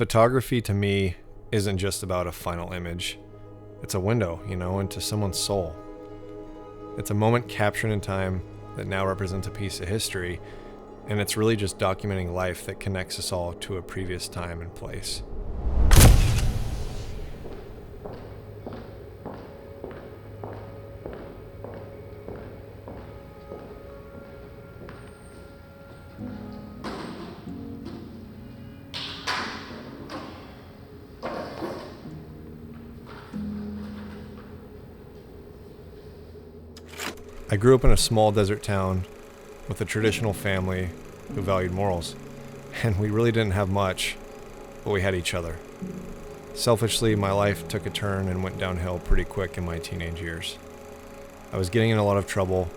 Photography to me isn't just about a final image. It's a window, into someone's soul. It's a moment captured in time that now represents a piece of history, and it's really just documenting life that connects us all to a previous time and place. I grew up in a small desert town with a traditional family who valued morals, and we really didn't have much, but we had each other. Selfishly, my life took a turn and went downhill pretty quick in my teenage years. I was getting in a lot of trouble,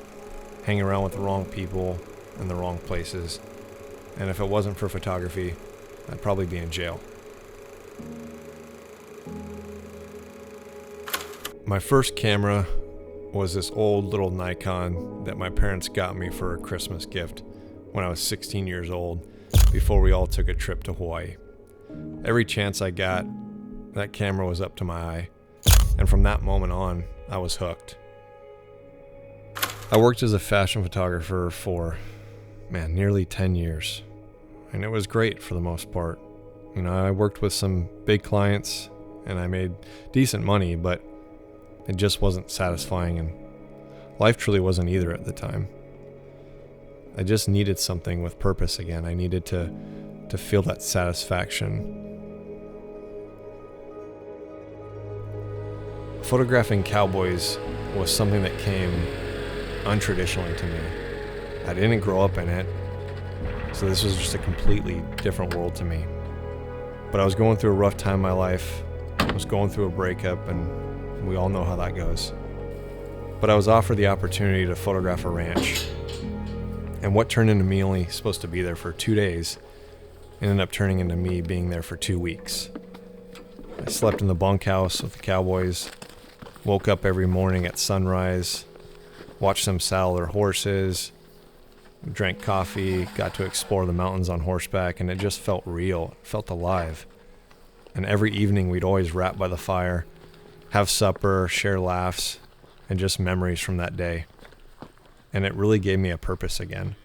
hanging around with the wrong people in the wrong places, and if it wasn't for photography, I'd probably be in jail. My first camera was this old little Nikon that my parents got me for a Christmas gift when I was 16 years old, before we all took a trip to Hawaii. Every chance I got, that camera was up to my eye, and from that moment on, I was hooked. I worked as a fashion photographer for, nearly 10 years, and it was great for the most part. I worked with some big clients, and I made decent money, but it just wasn't satisfying, and life truly wasn't either at the time. I just needed something with purpose again. I needed to feel that satisfaction. Photographing cowboys was something that came untraditionally to me. I didn't grow up in it, so this was just a completely different world to me. But I was going through a rough time in my life. I was going through a breakup, and we all know how that goes. But I was offered the opportunity to photograph a ranch. And what turned into me only supposed to be there for 2 days ended up turning into me being there for 2 weeks. I slept in the bunkhouse with the cowboys, woke up every morning at sunrise, watched them saddle their horses, drank coffee, got to explore the mountains on horseback, and it just felt real. It felt alive. And every evening we'd always wrap by the fire, have supper, share laughs, and just memories from that day. And it really gave me a purpose again.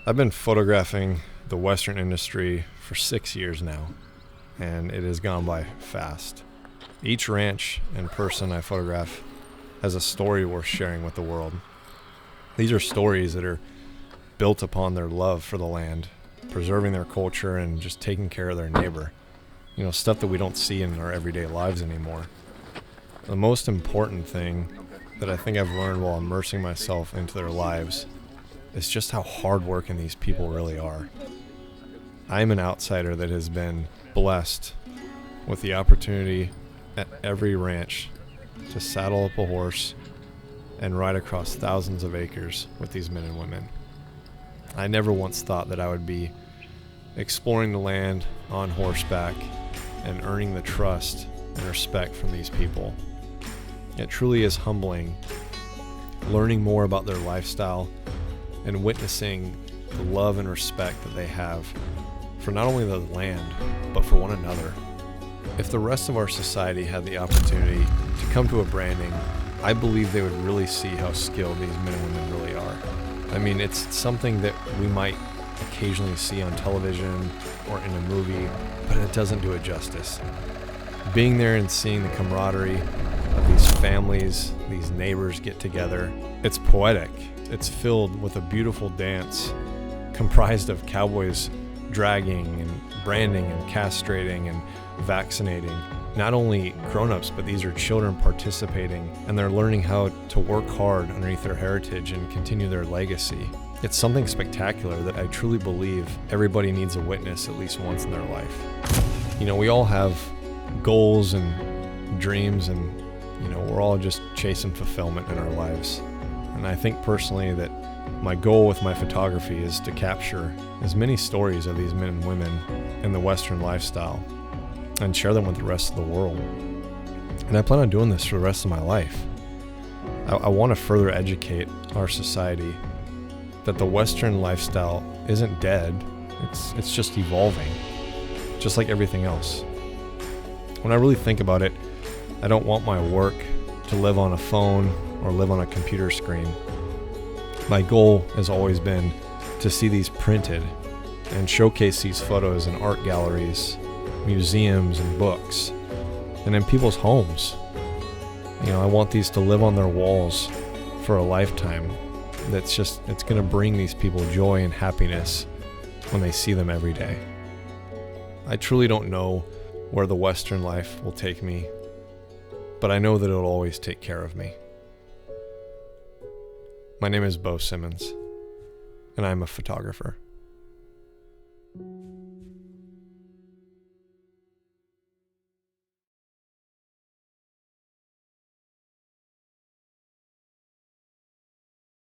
I've been photographing the Western industry for 6 years now, and it has gone by fast. Each ranch and person I photograph has a story worth sharing with the world. These are stories that are built upon their love for the land, preserving their culture, and just taking care of their neighbor. Stuff that we don't see in our everyday lives anymore. The most important thing that I think I've learned while immersing myself into their lives is just how hardworking these people really are. I'm an outsider that has been blessed with the opportunity at every ranch to saddle up a horse and ride across thousands of acres with these men and women. I never once thought that I would be exploring the land on horseback and earning the trust and respect from these people. It truly is humbling, learning more about their lifestyle and witnessing the love and respect that they have for not only the land, but for one another. If the rest of our society had the opportunity to come to a branding, I believe they would really see how skilled these men and women really are. I mean, it's something that we might occasionally see on television or in a movie, but it doesn't do it justice. Being there and seeing the camaraderie of these families, these neighbors get together, it's poetic. It's filled with a beautiful dance comprised of cowboys dragging and branding and castrating and vaccinating. Not only grown-ups, but these are children participating, and they're learning how to work hard underneath their heritage and continue their legacy. It's something spectacular that I truly believe everybody needs a witness at least once in their life. You know, we all have goals and dreams, and we're all just chasing fulfillment in our lives. And I think personally that my goal with my photography is to capture as many stories of these men and women in the Western lifestyle and share them with the rest of the world. And I plan on doing this for the rest of my life. I want to further educate our society that the Western lifestyle isn't dead, it's just evolving, just like everything else. When I really think about it, I don't want my work to live on a phone or live on a computer screen. My goal has always been to see these printed and showcase these photos in art galleries, museums, and books, and in people's homes. I want these to live on their walls for a lifetime. It's going to bring these people joy and happiness when they see them every day. I truly don't know where the Western life will take me, but I know that it'll always take care of me. My name is Beau Simmons, and I'm a photographer.